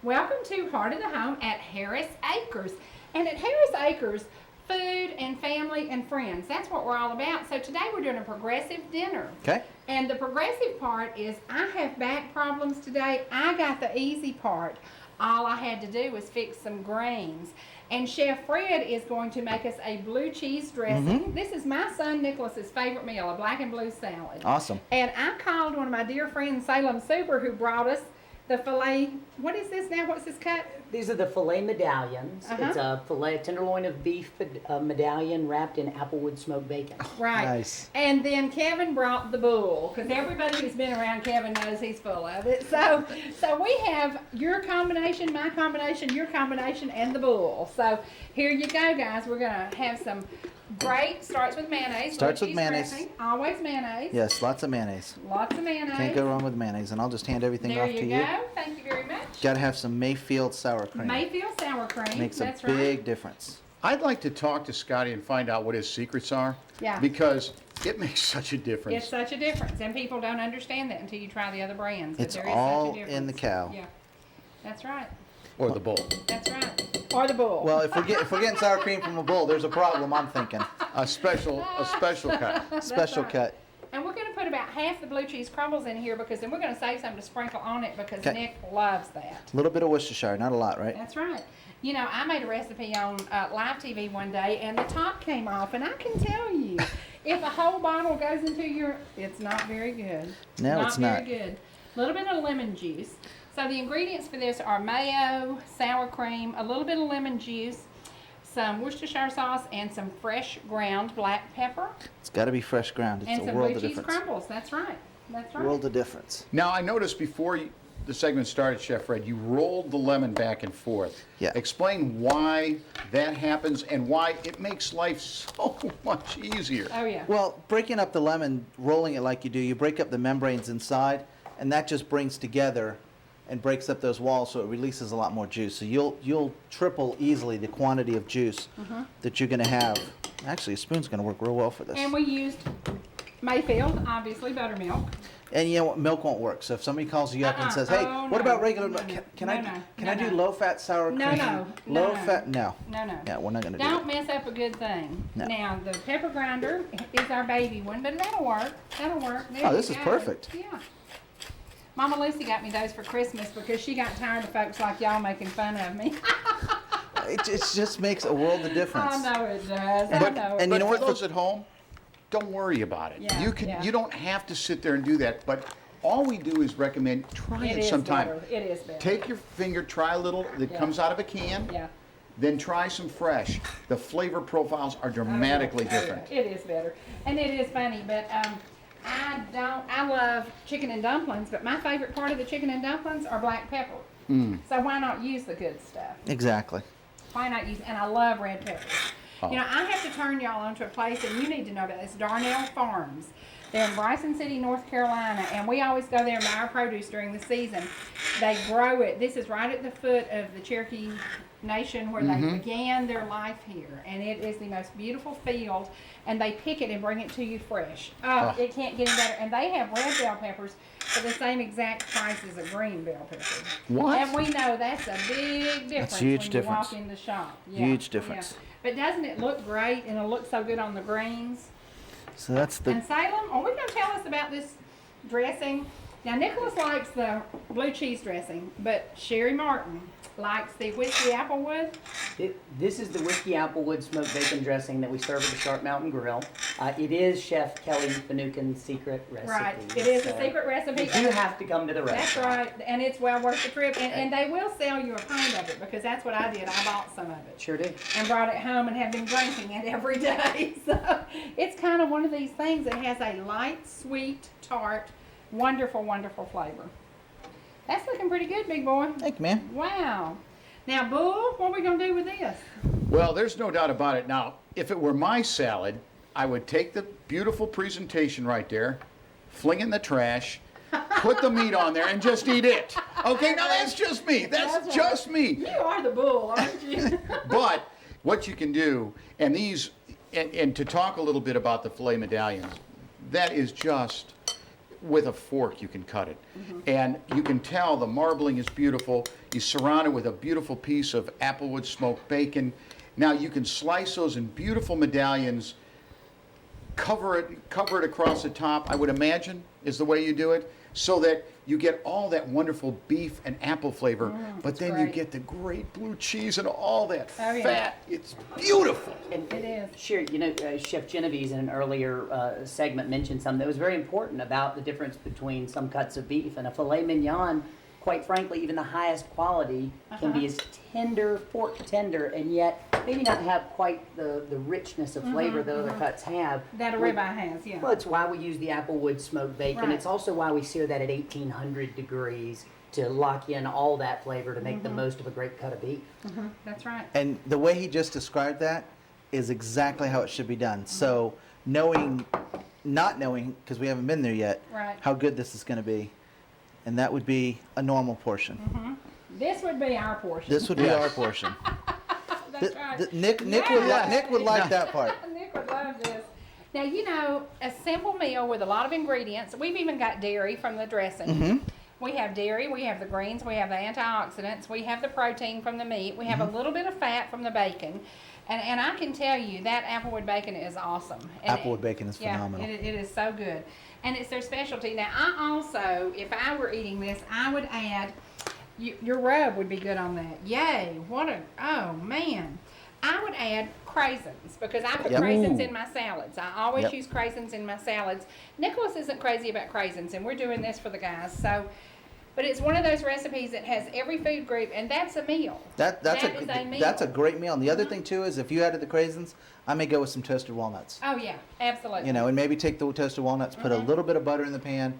Welcome to Heart of the Home at Harris Acres. And at Harris Acres, food and family and friends. That's what we're all about. So today we're doing a progressive dinner. Okay. And the progressive part is I have back problems today. I got the easy part. All I had to do was fix some greens. And Chef Fred is going to make us a blue cheese dressing. This is my son Nicholas's favorite meal, a black and blue salad. Awesome. And I called one of my dear friends, Salem Super, who brought us the filet. What is this now? What's this cut? These are the filet medallions. It's a filet tenderloin of beef medallion wrapped in Applewood smoked bacon. Right. Nice. And then Kevin brought the bull, because everybody who's been around Kevin knows he's full of it. So we have your combination, my combination, your combination, and the bull. So here you go, guys. We're going to have some great, starts with mayonnaise. Starts blue with cheese mayonnaise. dressing, always mayonnaise. Yes, lots of mayonnaise. Lots of mayonnaise. Can't go wrong with mayonnaise, and I'll just hand everything There off to you you. go. Thank you very much. Got to have some Mayfield sour cream. Mayfield sour cream. Makes That's a big right. difference. I'd like to talk to Scotty and find out what his secrets are. Yeah. Because it makes such a difference. It's such a difference, and people don't understand that until you try the other brands. But It's there is all such a in the difference. cow. Yeah, that's right. Or the bull. That's right. Or the bull. Well, if we're getting sour cream from a bull, there's a problem, I'm thinking. A special cut. Special right. cut. And we're going to put about half the blue cheese crumbles in here, because then we're going to save some to sprinkle on it, because 'Kay. Nick loves that. A little bit of Worcestershire, not a lot, right? That's right. You know, I made a recipe on live TV one day, and the top came off, and I can tell you, if a whole bottle goes into your, it's not very good. No, it's not. Not very good. A little bit of lemon juice. So the ingredients for this are mayo, sour cream, a little bit of lemon juice, some Worcestershire sauce, and some fresh ground black pepper, It's got to be fresh ground. It's and a some world blue of cheese difference. crumbles. That's right. That's right. World of difference. Now, I noticed before the segment started, Chef Fred, you rolled the lemon back and forth. Yeah. Explain why that happens and why it makes life so much easier. Oh yeah. Well, breaking up the lemon, rolling it like you do, you break up the membranes inside, and that just brings together and breaks up those walls, so it releases a lot more juice. So you'll triple easily the quantity of juice that you're going to have. Actually, a spoon's going to work real well for this. And we used Mayfield, obviously, buttermilk. And you know what? Milk won't work. So if somebody calls you up and says, "Hey, Oh, what no. about regular No, milk? no. Can No, I no. can No, I do no. low-fat sour cream? No, no. No, no. Low-fat? No. No, no. Yeah, we're not going to do Don't it. mess up a good thing. No. Now, the pepper grinder is our baby one, but that'll work. That'll work. There Oh, you this is go. perfect. Yeah. Mama Lucy got me those for Christmas because she got tired of folks like y'all making fun of me. It just makes a world of difference. I know it does. I But- know it. and you know for what? those at home, don't worry about it. Yeah, You can. yeah. You don't have to sit there and do that. But all we do is recommend try It it is sometime. better. It is better. Take your finger, try a little that Yeah. comes out of a can. Yeah. Then try some fresh. The flavor profiles are dramatically Oh, yeah. different. It is better. And it is funny, but I love chicken and dumplings, but my favorite part of the chicken and dumplings are black pepper. So why not use the good stuff? Exactly. Why not use, and I love red peppers. Oh. You know, I have to turn y'all onto a place, and you need to know about this, Darnell Farms. They're in Bryson City, North Carolina, and we always go there and buy our produce during the season. They grow it. This is right at the foot of the Cherokee Nation where they began their life here, and it is the most beautiful field, and they pick it and bring it to you fresh. Oh, it can't get any better. And they have red bell peppers for the same exact price as a green bell pepper. What? And we know that's a big difference huge when difference. you walk in the shop. Yeah, Huge difference. yeah. But doesn't it look great, and it'll look so good on the greens? So that's the And Salem, are we going to tell us about this dressing? Now, Nicholas likes the blue cheese dressing, but Cherie Martin likes the whiskey Applewood. This is the whiskey Applewood smoked bacon dressing that we serve at the Sharp Mountain Grill. It is Chef Kelly Finucane's secret recipe. Right, it is a so secret recipe. You do have to come to the That's restaurant. right, and it's well worth the trip. And they will sell you a pint of it, because that's what I did. I bought some of it. Sure do. And brought it home and have been drinking it every day. So it's kind of one of these things that has a light, sweet, tart, wonderful, wonderful flavor. That's looking pretty good, big boy. Thank you, man. Wow. Now, Bull, what are we going to do with this? Well, there's no doubt about it. Now, if it were my salad, I would take the beautiful presentation right there, fling it in the trash, put the meat on there, and just eat it. Okay, now that's just me. That's That's right. just me. You are the Bull, aren't you? But what you can do, and these, and to talk a little bit about the filet medallions, that is just with a fork you can cut it. And you can tell the marbling is beautiful. You surround it with a beautiful piece of Applewood smoked bacon. Now you can slice those in beautiful medallions, cover it across the top, I would imagine, is the way you do it, so that you get all that wonderful beef and apple flavor, but then you great. get the great blue cheese and all that Oh, yeah. fat. It's beautiful. And It is. Sure, you know, Chef Genevieve's in an earlier segment mentioned something that was very important about the difference between some cuts of beef and a filet mignon. Quite frankly, even the highest quality can be as tender, fork tender, and yet maybe not have quite the richness of flavor that other cuts have. That a ribeye has, yeah. Well, it's why we use the Applewood smoked bacon. Right. It's also why we sear that at 1800 degrees to lock in all that flavor to make the most of a great cut of beef. That's right. And the way he just described that is exactly how it should be done. So knowing, not knowing, because we haven't been there yet, Right. how good this is going to be. And that would be a normal portion. This would be our portion. This would be our portion. That's right. Nick Yes. would like that part. Nick would love this. Now, you know, a simple meal with a lot of ingredients. We've even got dairy from the dressing. We have dairy, we have the greens, we have the antioxidants, we have the protein from the meat, we have a little bit of fat from the bacon. And I can tell you that Applewood bacon is awesome. And Applewood bacon is phenomenal. Yeah, it is so good. And it's their specialty. Now, I also, if I were eating this, I would add, your rub would be good on that. Yay, oh man. I would add craisins because I put Yep. craisins Ooh. in my salads. I always Yep. use craisins in my salads. Nicholas isn't crazy about craisins, and we're doing this for the guys. So, but it's one of those recipes that has every food group, and that's a meal. That's is a meal. that's a great meal. And the other thing too is if you added the craisins, I may go with some toasted walnuts. Oh yeah, absolutely. You know, and maybe take the toasted walnuts, put a little bit of butter in the pan,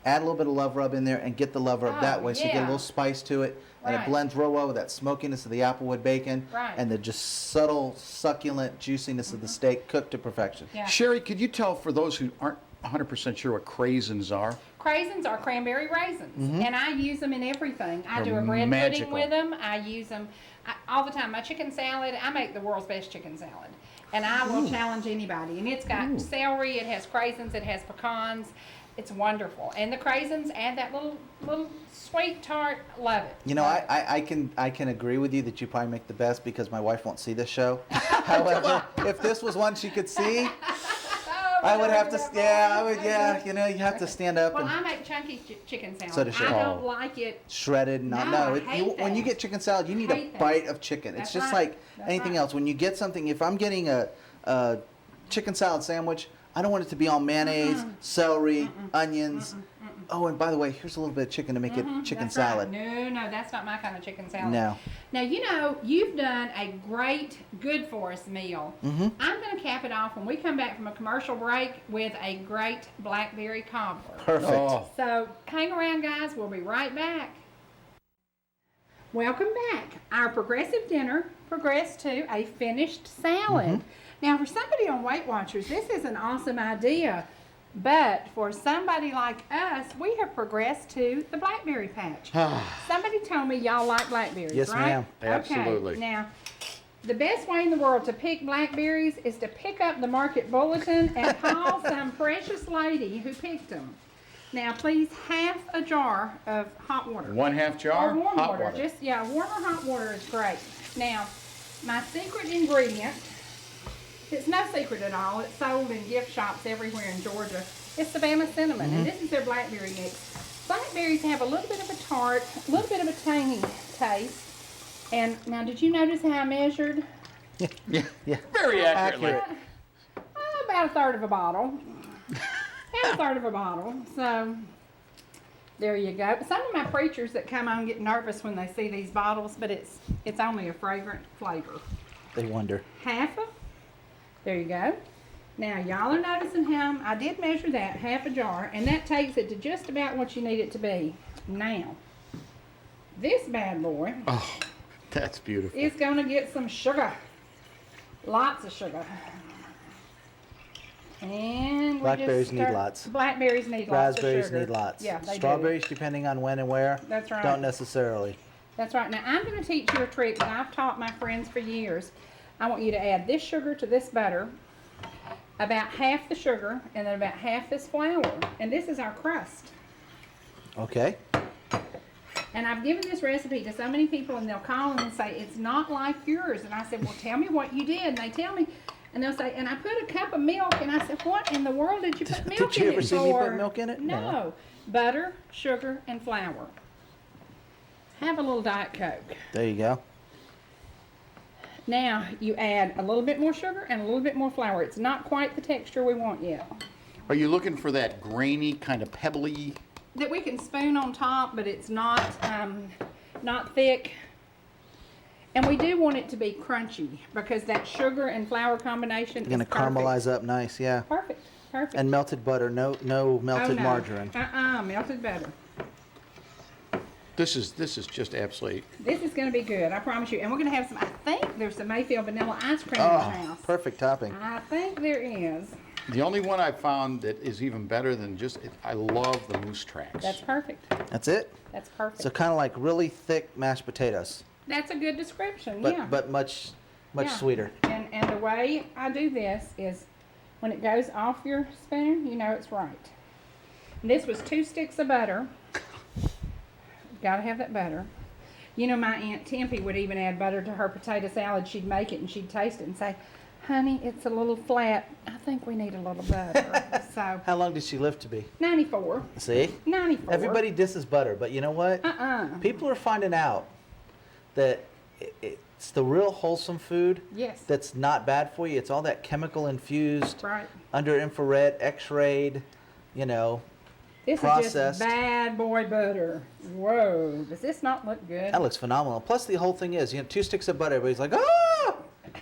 add a little bit of love rub in there, and get the love rub Oh, that way, so you get a yeah. little spice to it, and it Right. blends real well with that smokiness of the Applewood bacon, Right. and the just subtle, succulent juiciness of the steak cooked to perfection. Yeah. Cherie, could you tell for those who aren't 100% sure what craisins are? Craisins are cranberry raisins, and I use them in everything. I do a bread magical. pudding with them. I use them all the time. My chicken salad, I make the world's best chicken salad, and I will challenge anybody. And it's got celery, it has craisins, it has pecans. It's wonderful, and the craisins add that little sweet tart. Love it. You know, Love it. I can agree with you that you probably make the best because my wife won't see this show. However, if this was one she could see, Oh, I would have to, that yeah, I one. would, yeah, you know, you have to stand up Well, and I make chunky chicken salad. So does she. I don't Oh. like it. shredded. No, I hate When you that. get chicken salad, you need Hate a that. bite of chicken. It's That's just right. like That's anything right. else. When you get something, if I'm getting a chicken salad sandwich, I don't want it to be all mayonnaise, celery, onions. Oh, and by the way, here's a little bit of chicken to make it chicken That's right. salad. No, that's not my kind of chicken salad. No. Now, you know, you've done a great, good for us meal. Mm-hmm. I'm going to cap it off when we come back from a commercial break with a great Blackberry Cobbler. Perfect. Oh, So hang around, guys. We'll be right back. Welcome back. Our progressive dinner progressed to a finished salad. Now, for somebody on Weight Watchers, this is an awesome idea. But for somebody like us, we have progressed to the Blackberry patch. Somebody told me y'all like blackberries, Yes, right? ma'am. Absolutely. Okay. Now, the best way in the world to pick blackberries is to pick up the market bulletin and call some precious lady who picked them. Now, please, half a jar of hot water. 1/2 jar Or warm hot water. water. Just, yeah, warm or hot water is great. Now, my secret ingredient, it's no secret at all. It's sold in gift shops everywhere in Georgia. It's Savannah cinnamon, and this is their blackberry mix. Blackberries have a little bit of a tart, a little bit of a tangy taste. And now, did you notice how I measured? Yeah. Very accurately. Accurate. About a third of a bottle. About a third of a bottle. So, there you go. Some of my preachers that come on get nervous when they see these bottles, but it's only a fragrant flavor. They wonder. Half a, there you go. Now, y'all are noticing how I did measure that, half a jar, and that takes it to just about what you need it to be. Now, this bad boy Oh, that's beautiful. is going to get some sugar. Lots of sugar. And we Blackberries just need start- lots. Blackberries need lots of Raspberries sugar. need lots. Yeah, they do. Strawberries, depending on when and where, That's right. don't necessarily. That's right. Now, I'm going to teach you a trick that I've taught my friends for years. I want you to add this sugar to this butter. about half the sugar, and then about half this flour. And this is our crust. Okay. And I've given this recipe to so many people, and they'll call and say, it's not like yours. And I said, well, tell me what you did. And they tell me, and they'll say, and I put a cup of milk. And I said, what in the world did you put milk in it for? Did you ever see me put milk in it? No. Butter, sugar, and flour. Have a little Diet Coke. There you go. Now, you add a little bit more sugar and a little bit more flour. It's not quite the texture we want yet. Are you looking for that grainy, kind of pebbly? That we can spoon on top, but it's not thick. And we do want it to be crunchy because that sugar and flour combination is Going to caramelize up nice, yeah. Perfect, perfect. And melted butter, no melted margarine. Melted butter. This is just absolutely. This is going to be good, I promise you. And we're going to have some, I think there's some Mayfield vanilla ice cream in the house. Perfect topping. I think there is. The only one I found that is even better than just, I love the moose tracks. That's perfect. That's it? That's perfect. So kind of like really thick mashed potatoes. That's a good description, But, yeah. but much Yeah. sweeter. And the way I do this is when it goes off your spoon, you know it's right. And this was 2 sticks of butter. Gotta have that butter. You know, my Aunt Tempy would even add butter to her potato salad. She'd make it and she'd taste it and say, honey, it's a little flat. I think we need a little butter. So, How long did she live to be? 94. See? 94. Everybody disses butter, but you know what? People are finding out that it's the real wholesome food Yes. that's not bad for you. It's all that chemical infused, Right. under infrared, x-rayed, you know. This is Processed. just bad boy butter. Whoa. Does this not look good? That looks phenomenal. Plus the whole thing is, 2 sticks of butter, everybody's like, oh!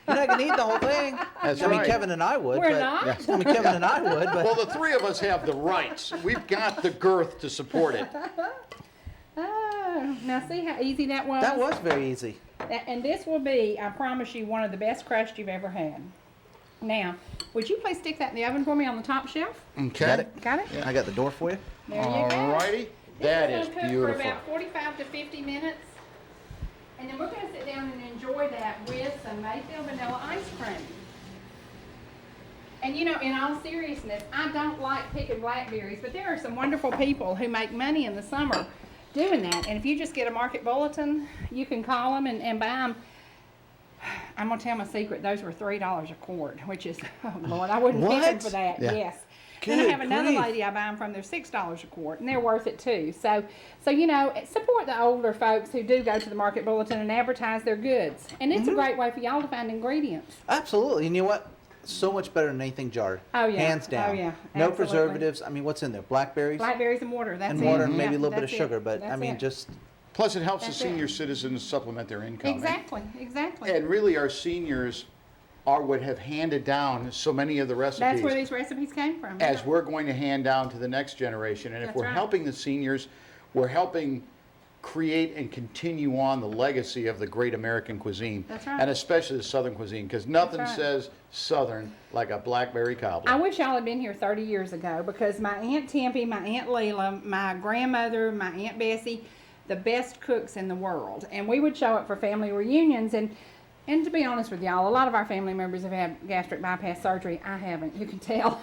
You're not going to eat the whole thing. That's I mean, right. Kevin and I would. We're but, not? I mean, Kevin and I would, but Well, the three of us have the rights. We've got the girth to support it. Oh, now see how easy that was? that was very easy. And this will be, I promise you, one of the best crust you've ever had. Now, would you please stick that in the oven for me on the top shelf? Okay. Got it? Got it? I got the door for you. There you go. Alrighty. That is This is gonna cook beautiful. for about 45 to 50 minutes. And then we're going to sit down and enjoy that with some Mayfield vanilla ice cream. And you know, in all seriousness, I don't like picking blackberries, but there are some wonderful people who make money in the summer doing that. And if you just get a market bulletin, you can call them and buy them. I'm going to tell my secret. Those were $3 a quart, which is, oh Lord, I wouldn't pick them What? for that. Yeah. Yes. Then I Good have another grief. lady I buy them from. They're $6 a quart, and they're worth it too. So you know, support the older folks who do go to the market bulletin and advertise their goods. And it's a great way for y'all to find ingredients. Absolutely. And you know what? So much better than anything jarred. Oh, yeah. Hands down. Oh, yeah. No Absolutely. preservatives. I mean, what's in there? Blackberries Blackberries and water. That's and it. water and maybe Yeah, a little bit of that's it. sugar. But I That's mean, it. just Plus, it helps That's the senior it. citizens supplement their income. Exactly. Exactly. And really, our seniors are what have handed down so many of the recipes. That's where these recipes came from. as yeah. we're going to hand down to the next generation. And if That's we're right. helping the seniors, we're helping create and continue on the legacy of the great American cuisine. That's right. And especially the Southern cuisine, because nothing That's right. says Southern like a Blackberry Cobbler. I wish y'all had been here 30 years ago because my Aunt Tempy, my Aunt Leela, my grandmother, my Aunt Bessie, the best cooks in the world. And we would show up for family reunions. And to be honest with y'all, a lot of our family members have had gastric bypass surgery. I haven't, you can tell.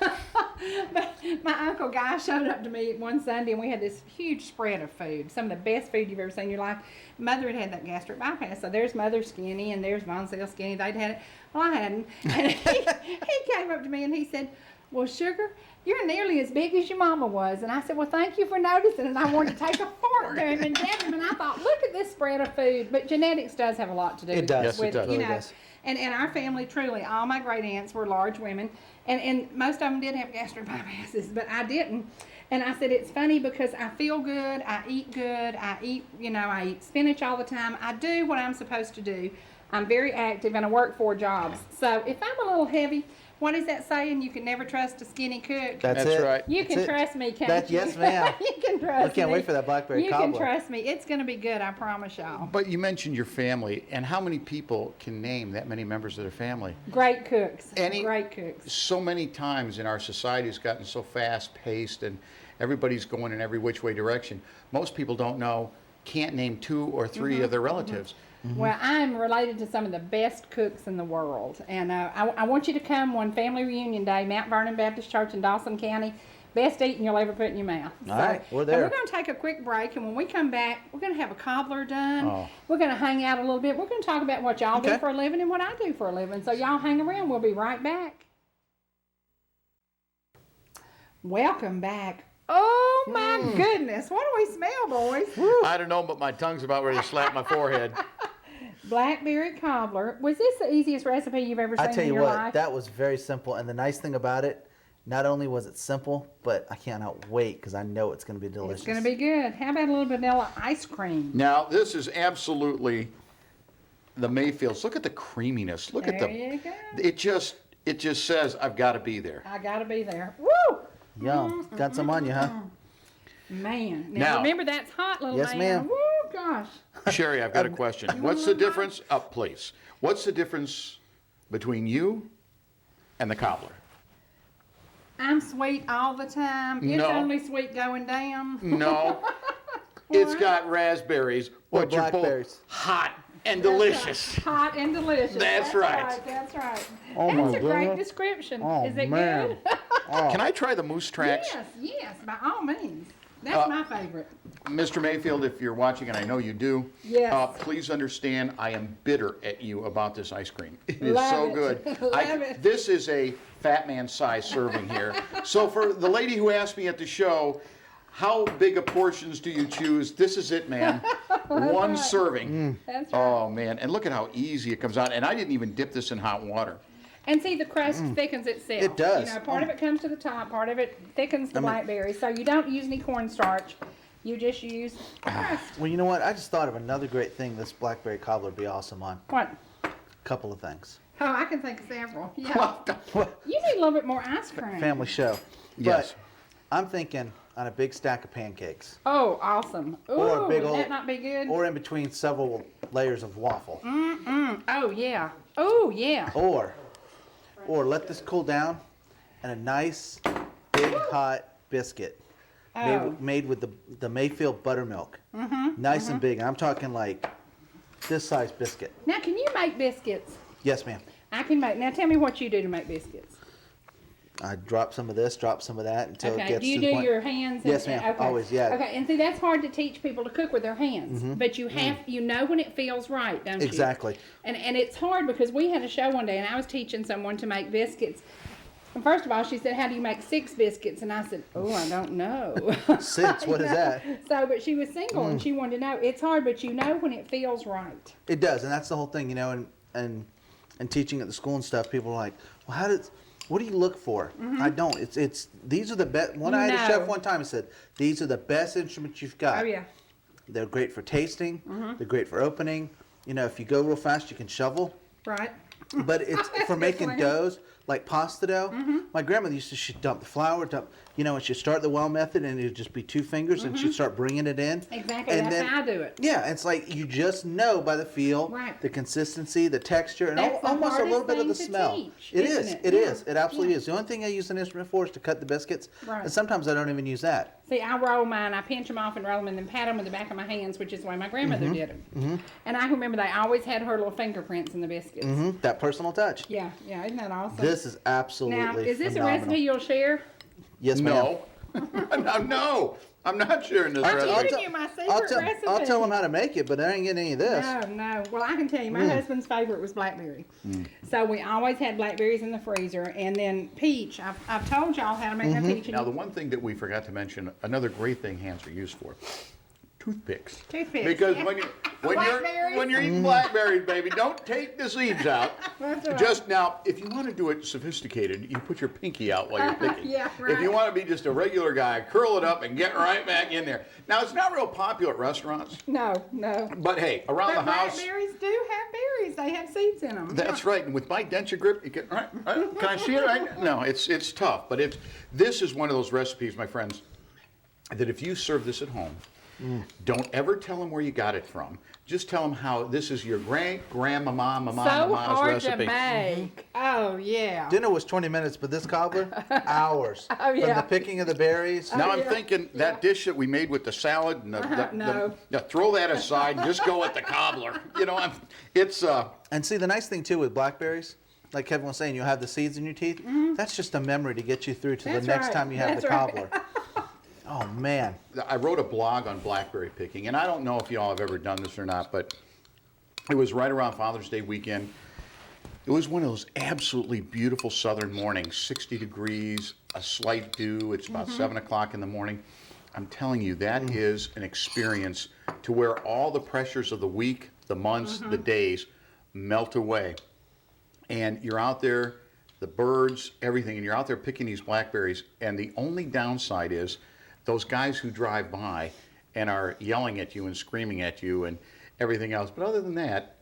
But my Uncle Guy showed up to me one Sunday and we had this huge spread of food. Some of the best food you've ever seen in your life. Mother had had that gastric bypass. So there's Mother Skinny and there's Von Seal Skinny. They'd had it. Well, I hadn't. And he came up to me and he said, well, Sugar, you're nearly as big as your mama was. And I said, well, thank you for noticing. And I wanted to take a fork to him and jab him. And I thought, look at this spread of food. But genetics does have a lot to do It does. Yes, it with, does. you Really know, does. and our family, truly, all my great aunts were large women. And most of them did have gastric bypasses, but I didn't. And I said, it's funny because I feel good, I eat good, I eat spinach all the time. I do what I'm supposed to do. I'm very active and I work 4 jobs. So if I'm a little heavy, what is that saying? You can never trust a skinny cook. that's That's it. right. You That's can it. trust me, can't That- you? yes, ma'am. You can trust me. I can't wait for that Blackberry You Cobbler. can trust me. It's going to be good, I promise y'all. But you mentioned your family, and how many people can name that many members of their family? Great cooks. Any- Great cooks. So many times in our society has gotten so fast-paced and everybody's going in every which way direction. Most people don't know, can't name 2 or 3 of their relatives. Well, I'm related to some of the best cooks in the world. And I want you to come one family reunion day, Mount Vernon Baptist Church in Dawson County. Best eating you'll ever put in your mouth. All right, we're there. And we're going to take a quick break, and when we come back, we're going to have a cobbler done. Oh. We're going to hang out a little bit. We're going to talk about what y'all do Okay. for a living and what I do for a living. So y'all hang around. We'll be right back. Welcome back. Oh, my goodness. What do we smell, boys? I don't know, but my tongue's about ready to slap my forehead. Blackberry Cobbler. Was this the easiest recipe you've ever seen I tell in you your what, life? that was very simple. And the nice thing about it, not only was it simple, but I cannot wait because I know it's going to be delicious. It's going to be good. How about a little vanilla ice cream? Now, this is absolutely the Mayfields. Look at the creaminess. Look at There the. you go. It just says I've got to be there. I got to be there. Woo! Yum. Got some on you, huh? Man. Now- Remember, that's hot, little Yes, man. ma'am. Woo, gosh. Cherie, I've got a question. What's the difference? Up, please. What's the difference between you and the cobbler? I'm sweet all the time. It's No. only sweet going down. No. It's got raspberries, Or but you're both blackberries. hot and That's right. delicious. Hot and delicious. That's right. That's right. Oh, That's my a great goodness. description. Oh, Is it man. good? Can I try the moose tracks? Yes, by all means. That's my favorite. Mr. Mayfield, if you're watching, and I know you do, Yes. please understand I am bitter at you about this ice cream. It is Love so it. good. Love it. This is a fat man size serving here. So for the lady who asked me at the show, how big of portions do you choose? This is it, man. One serving. That's right. Oh, man. And look at how easy it comes out. And I didn't even dip this in hot water. And see, the crust thickens itself. It does. You know, part of it comes to the top, part of it thickens the blackberries. So you don't use any cornstarch. You just use crust. Well, you know what? I just thought of another great thing this blackberry cobbler would be awesome on. What? Couple of things. Oh, I can think of several. Yeah. You need a little bit more ice cream. Family show. Yes. But I'm thinking on a big stack of pancakes. Oh, awesome. Ooh, Or a big would old, that not be good? Or in between several layers of waffle. Oh, yeah. Oh, yeah. Or let this cool down and a nice big hot biscuit Oh. made with the Mayfield buttermilk. Nice and big. And I'm talking like this size biscuit. Now, can you make biscuits? Yes, ma'am. I can make. Now, tell me what you do to make biscuits. I drop some of this, drop some of that until it Okay. gets Do you to the do point. your hands? Yes, ma'am. Okay. Always, yeah. Okay, and see, that's hard to teach people to cook with their hands. But you have, you know when it feels right, don't you? Exactly. And it's hard because we had a show one day and I was teaching someone to make biscuits. And first of all, she said, "How do you make 6 biscuits?" And I said, "Oh, I don't know." 6, what is that? So, but she was single and she wanted to know. It's hard, but you know when it feels right. It does, and that's the whole thing, you know, and teaching at the school and stuff, people are like, well, what do you look for? I don't. It's these are the best. I had a chef one time and said, these are the best instruments you've got. Oh, yeah. They're great for tasting. They're great for opening. You know, if you go real fast, you can shovel. Right. But it's for making Excellent. doughs, like pasta dough. My grandmother used to, she'd dump the flour, and she'd start the well method, and it'd just be 2 fingers, and she'd start bringing it in. Exactly. And That's how I do it. Yeah, it's like you just know by the feel, Right. the consistency, the texture, and That's the almost a little hardest bit of the thing to smell. teach, It isn't is. it? It Yeah. is. It absolutely Yeah. is. The only thing I use an instrument for is to cut the biscuits, Right. and sometimes I don't even use that. See, I roll mine. I pinch them off and roll them, and then pat them with the back of my hands, which is the way my grandmother did them. And I remember they always had her little fingerprints in the biscuits. That personal touch. Yeah, isn't that awesome? This is absolutely now, is this phenomenal. a recipe you'll share? Yes, ma'am. No, I'm not sharing this I'm recipe. giving you my secret recipe. I'll tell them how to make it, but I ain't getting any of this. No. Well, I can tell you, my husband's favorite was blackberry. So we always had blackberries in the freezer, and then peach. I've told y'all how to make my peach. And Now, the one thing that we forgot to mention, another great thing hands are used for, toothpicks. Toothpicks. Because Blackberries. when you're eating blackberries, baby, don't take the seeds out. That's right. Just now, if you want to do it sophisticated, you put your pinky out while you're picking. Yeah, If right. you want to be just a regular guy, curl it up and get right back in there. Now, it's not real popular at restaurants, No. but hey, around But the house. blackberries do have berries. They have seeds in them. That's right, and with my denture grip, you can. Right, can I see it? Right? No, it's tough, but this is one of those recipes, my friends, that if you serve this at home, Don't ever tell them where you got it from. Just tell them how this is your grandmama's So hard recipe. to make. Oh, yeah. Dinner was 20 minutes, but this cobbler, hours. Oh, yeah. From the picking of the berries. Now I'm thinking that dish that we made with the salad, and No. throw that aside and just go with the cobbler. You know, it's And see, the nice thing too with blackberries, like Kevin was saying, you'll have the seeds in your teeth. That's just a memory to get you through to That's the next right. time you have That's the right. cobbler. Oh man. I wrote a blog on blackberry picking, and I don't know if y'all have ever done this or not, but it was right around Father's Day weekend. It was one of those absolutely beautiful southern mornings, 60 degrees, a slight dew. It's about 7 o'clock in the morning. I'm telling you, that is an experience to where all the pressures of the week, the months, the days melt away. And you're out there, the birds, everything, and you're out there picking these blackberries. And the only downside is those guys who drive by and are yelling at you and screaming at you and everything else. But other than that,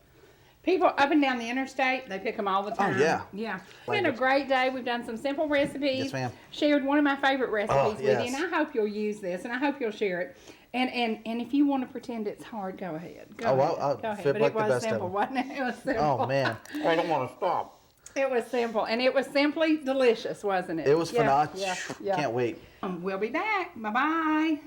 People up and down the interstate, they pick them all the time. yeah. Yeah. We had a great day. We've done some simple recipes. Yes, ma'am. Shared one of my favorite recipes with yes. you, and I hope you'll use this, and I hope you'll share it. And if you want to pretend it's hard, go ahead. Go ahead. I'll Go ahead. fit But like it the was best of simple, them. wasn't it? It was simple. Oh man. I don't want to stop. It was simple, and it was simply delicious, wasn't it? It was phenomenal. Yeah. Can't wait. We'll be back. Bye-bye.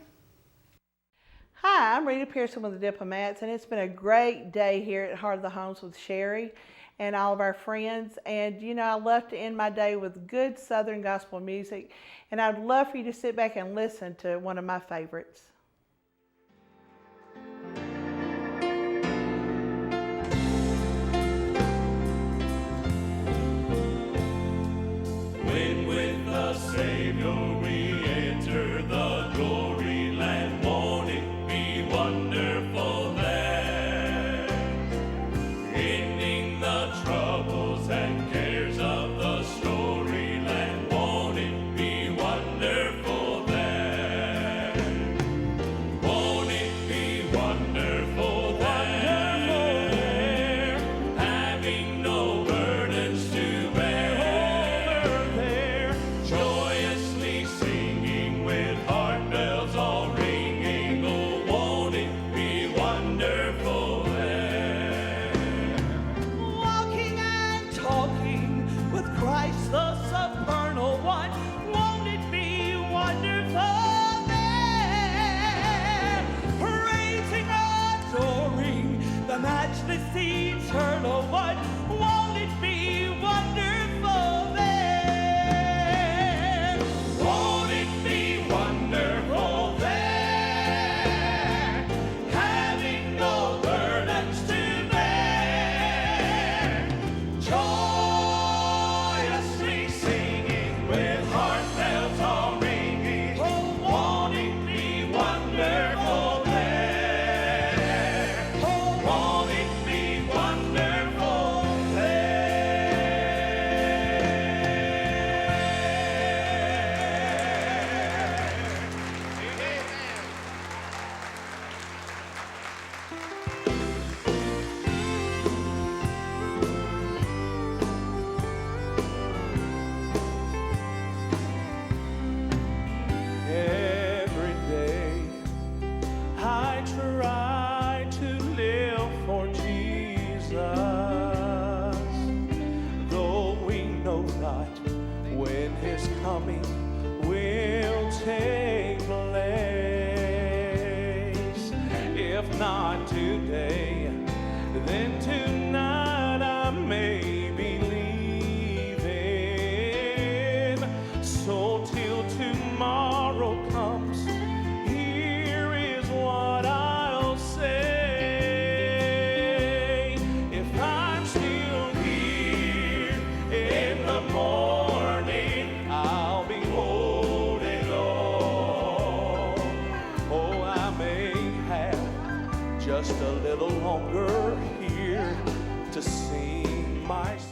Hi, I'm Rita Pearson with the Diplomats, and it's been a great day here at Heart of the Homes with Cherie and all of our friends. And you know, I love to end my day with good Southern gospel music, and I'd love for you to sit back and listen to one of my favorites. When with the Savior we enter the glory land, won't it be wonderful there? Ending the troubles and cares of the story land, won't it be wonderful there? Won't it be wonderful there? Having no burdens to bear, joyously singing with heart bells all ringing. Oh, won't it be wonderful there? Walking and talking with Christ the supernal one, won't it be wonderful there? Praising, adoring the matchless eternal one, won't it be wonderful there? Won't it be wonderful there? Having no burdens to bear, joyously singing with heart bells all ringing. Oh, won't it be wonderful there? Oh, won't it be wonderful Every day I try to live for Jesus, though we know not when his coming will take place. If not today, then tonight I may be leaving. So till tomorrow comes, here is what I'll say. If I'm still here in the morning, I'll be holding on. Oh, I may have just a little longer here to sing my song.